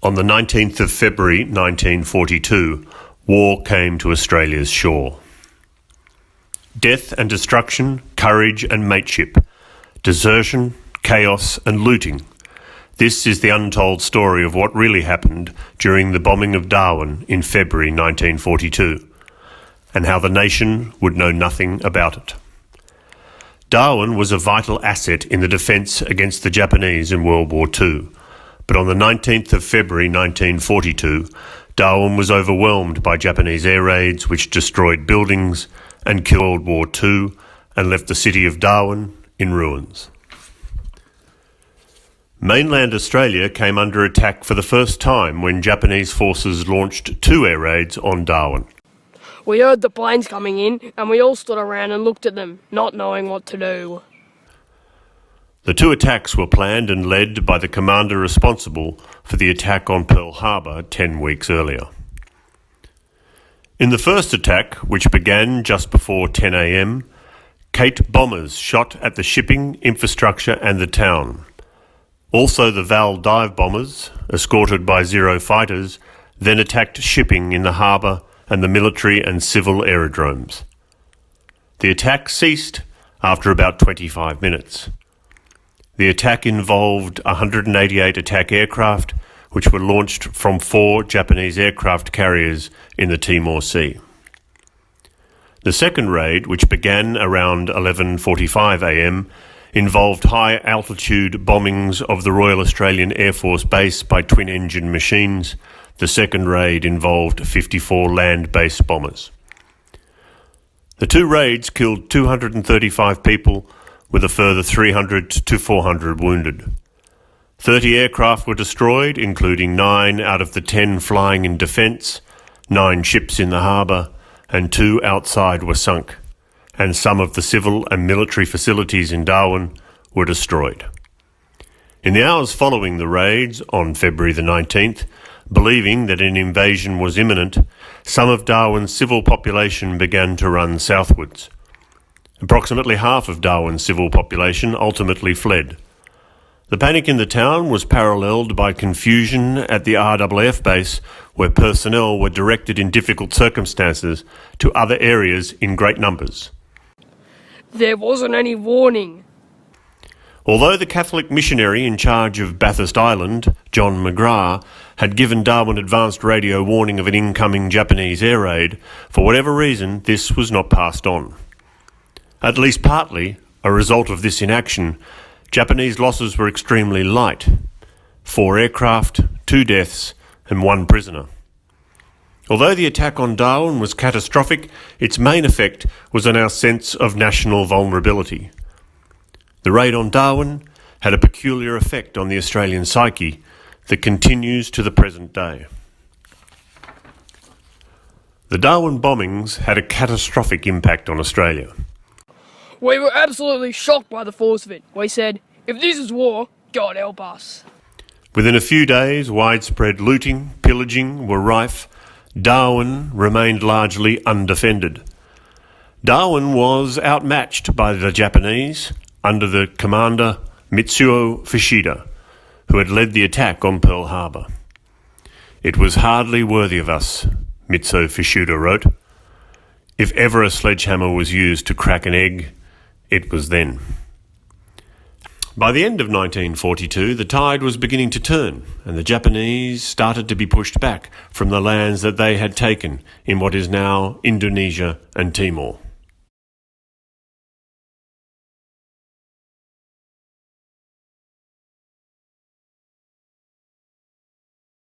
On the 19th of February 1942, war came to Australia's shore. Death and destruction, courage and mateship, desertion, chaos and looting. This is the untold story of what really happened during the bombing of Darwin in February 1942, and how the nation would know nothing about it. Darwin was a vital asset in the defence against the Japanese in World War II, but on the 19th of February 1942, Darwin was overwhelmed by Japanese air raids which destroyed buildings and killed World War II and left the city of Darwin in ruins. Mainland Australia came under attack for the first time when Japanese forces launched 2 air raids on Darwin. We heard the planes coming in and we all stood around and looked at them, not knowing what to do. The 2 attacks were planned and led by the commander responsible for the attack on Pearl Harbor 10 weeks earlier. In the first attack, which began just before 10 a.m, Kate bombers shot at the shipping, infrastructure and the town. Also the Val dive bombers, escorted by Zero fighters, then attacked shipping in the harbour and the military and civil aerodromes. The attack ceased after about 25 minutes. The attack involved 188 attack aircraft, which were launched from 4 Japanese aircraft carriers in the Timor Sea. The second raid, which began around 11:45 a.m, involved high-altitude bombings of the Royal Australian Air Force Base by twin-engine machines. The second raid involved 54 land-based bombers. The 2 raids killed 235 people, with a further 300 to 400 wounded. 30 aircraft were destroyed, including 9 out of the 10 flying in defence, 9 ships in the harbour, and 2 outside were sunk, and some of the civil and military facilities in Darwin were destroyed. In the hours following the raids on February the 19th, believing that an invasion was imminent, some of Darwin's civil population began to run southwards. Approximately half of Darwin's civil population ultimately fled. The panic in the town was paralleled by confusion at the RAAF base, where personnel were directed in difficult circumstances to other areas in great numbers. There wasn't any warning. Although the Catholic missionary in charge of Bathurst Island, John McGrath, had given Darwin advanced radio warning of an incoming Japanese air raid, for whatever reason this was not passed on. At least partly, a result of this inaction, Japanese losses were extremely light: 4 aircraft, 2 deaths, and 1 prisoner. Although the attack on Darwin was catastrophic, its main effect was on our sense of national vulnerability. The raid on Darwin had a peculiar effect on the Australian psyche that continues to the present day. The Darwin bombings had a catastrophic impact on Australia. We were absolutely shocked by the force of it. We said, if this is war, God help us. Within a few days, widespread looting, pillaging were rife. Darwin remained largely undefended. Darwin was outmatched by the Japanese under the commander Mitsuo Fuchida, who had led the attack on Pearl Harbor. "It was hardly worthy of us," Mitsuo Fuchida wrote. "If ever a sledgehammer was used to crack an egg, it was then." By the end of 1942, the tide was beginning to turn, and the Japanese started to be pushed back from the lands that they had taken in what is now Indonesia and Timor.